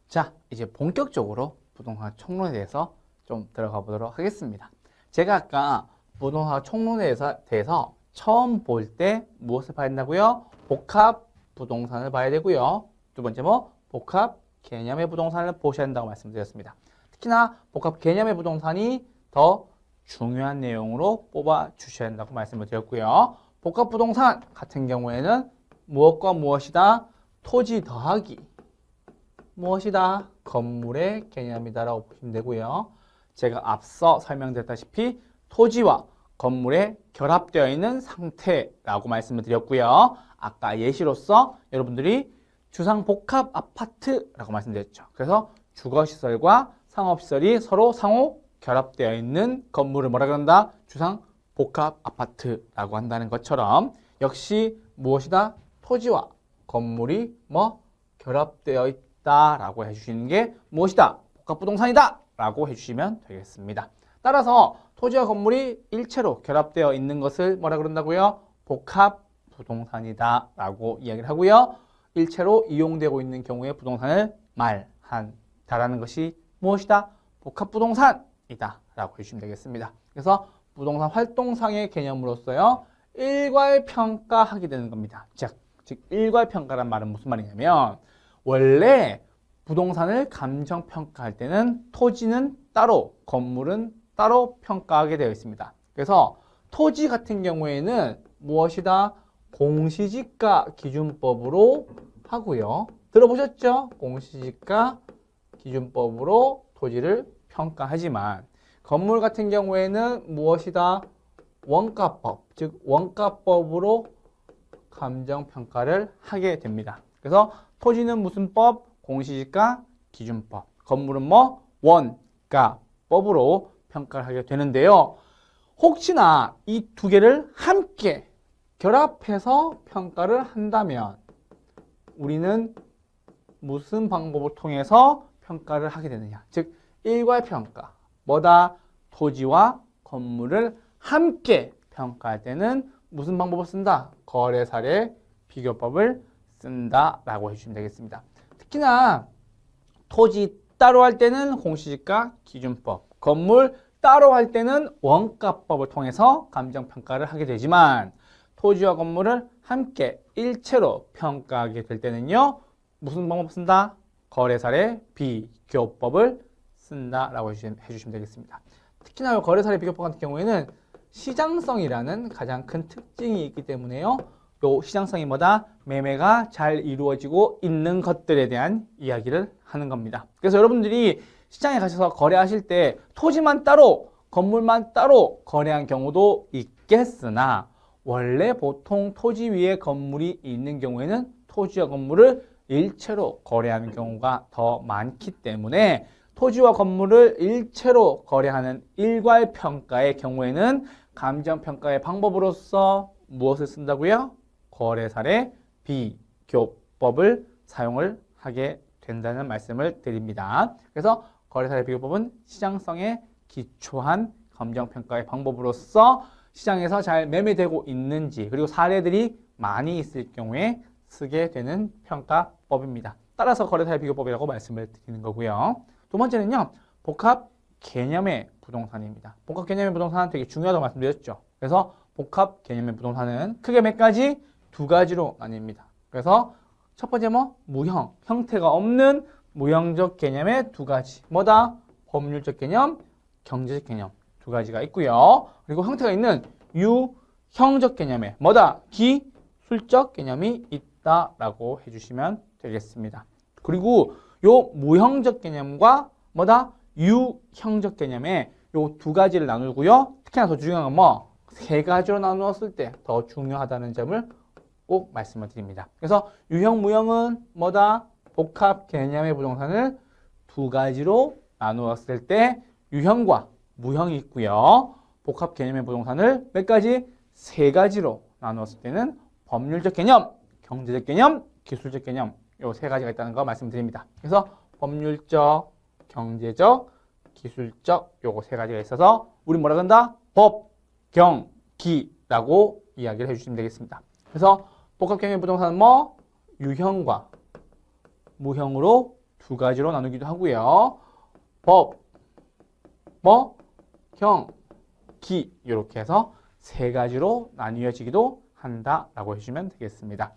자, 이제 본격적으로 부동산 총론에 대해서 좀 들어가 보도록 하겠습니다. 제가 아까 부동산 총론에 대해서 처음 볼 때 무엇을 봐야 된다고요? 복합 부동산을 봐야 되고요. 두 번째 복합 개념의 부동산을 보셔야 한다고 말씀드렸습니다. 특히나 복합 개념의 부동산이 더 중요한 내용으로 뽑아 주셔야 한다고 말씀을 드렸고요. 복합 부동산 같은 경우에는 무엇과 무엇이다? 토지 더하기 무엇이다? 건물의 개념이다라고 보시면 되고요. 제가 앞서 설명드렸다시피 토지와 건물에 결합되어 있는 상태라고 말씀을 드렸고요. 아까 예시로서 여러분들이 주상복합 아파트라고 말씀드렸죠. 그래서 주거시설과 상업시설이 서로 상호 결합되어 있는 건물을 뭐라 그런다? 주상복합 아파트라고 한다는 것처럼 역시 무엇이다? 토지와 건물이 결합되어 있다라고 해주시는 게 무엇이다? 복합부동산이다 라고 해주시면 되겠습니다. 따라서 토지와 건물이 일체로 결합되어 있는 것을 뭐라 그런다고요? 복합부동산이다 라고 이야기를 하고요. 일체로 이용되고 있는 경우에 부동산을 말한다라는 것이 무엇이다? 복합부동산이다 라고 해주시면 되겠습니다. 그래서 부동산 활동상의 개념으로서요. 일괄평가하게 되는 겁니다. 즉 일괄평가란 말은 무슨 말이냐면 원래 부동산을 감정평가할 때는 토지는 따로, 건물은 따로 평가하게 되어 있습니다. 그래서 토지 같은 경우에는 무엇이다? 공시지가 기준법으로 하고요. 들어보셨죠? 공시지가 기준법으로 토지를 평가하지만 건물 같은 경우에는 무엇이다? 원가법, 즉 원가법으로 감정평가를 하게 됩니다. 그래서 토지는 무슨 법? 공시지가 기준법. 건물은 원가법으로 평가를 하게 되는데요. 혹시나 이 두 개를 함께 결합해서 평가를 한다면 우리는 무슨 방법을 통해서 평가를 하게 되느냐? 즉 일괄평가. 뭐다? 토지와 건물을 함께 평가할 때는 무슨 방법을 쓴다? 거래사례 비교법을 쓴다라고 해주시면 되겠습니다. 특히나 토지 따로 할 때는 공시지가 기준법, 건물 따로 할 때는 원가법을 통해서 감정평가를 하게 되지만 토지와 건물을 함께 일체로 평가하게 될 때는요. 무슨 방법을 쓴다? 거래사례 비교법을 쓴다라고 해주시면 되겠습니다. 특히나 거래사례 비교법 같은 경우에는 시장성이라는 가장 큰 특징이 있기 때문에요. 요 시장성이 뭐다? 매매가 잘 이루어지고 있는 것들에 대한 이야기를 하는 겁니다. 그래서 여러분들이 시장에 가셔서 거래하실 때 토지만 따로, 건물만 따로 거래한 경우도 있겠으나 원래 보통 토지 위에 건물이 있는 경우에는 토지와 건물을 일체로 거래하는 경우가 더 많기 때문에 토지와 건물을 일체로 거래하는 일괄평가의 경우에는 감정평가의 방법으로서 무엇을 쓴다고요? 거래사례 비교법을 사용을 하게 된다는 말씀을 드립니다. 그래서 거래사례 비교법은 시장성에 기초한 감정평가의 방법으로서 시장에서 잘 매매되고 있는지 그리고 사례들이 많이 있을 경우에 쓰게 되는 평가법입니다. 따라서 거래사례 비교법이라고 말씀을 드리는 거고요. 두 번째는요. 복합 개념의 부동산입니다. 복합 개념의 부동산은 되게 중요하다고 말씀드렸죠. 그래서 복합 개념의 부동산은 크게 몇 가지? 두 가지로 나뉩니다. 그래서 첫 번째 무형, 형태가 없는 무형적 개념의 두 가지. 뭐다? 법률적 개념, 경제적 개념 두 가지가 있고요. 그리고 형태가 있는 유형적 개념에 뭐다? 기술적 개념이 있다라고 해주시면 되겠습니다. 그리고 요 무형적 개념과 뭐다? 유형적 개념에 요 두 가지를 나누고요. 특히나 더 중요한 건 세 가지로 나누었을 때 더 중요하다는 점을 꼭 말씀을 드립니다. 그래서 유형, 무형은 뭐다? 복합 개념의 부동산을 두 가지로 나누었을 때 유형과 무형이 있고요. 복합 개념의 부동산을 몇 가지? 세 가지로 나누었을 때는 법률적 개념, 경제적 개념, 기술적 개념 요 세 가지가 있다는 거 말씀드립니다. 그래서 법률적, 경제적, 기술적 요거 세 가지가 있어서 우리 뭐라 그런다? 법, 경, 기라고 이야기를 해주시면 되겠습니다. 그래서 복합 개념의 부동산은 유형과 무형으로 두 가지로 나누기도 하고요. 법, 뭐, 형, 기 이렇게 해서 세 가지로 나뉘어지기도 한다라고 해주시면 되겠습니다.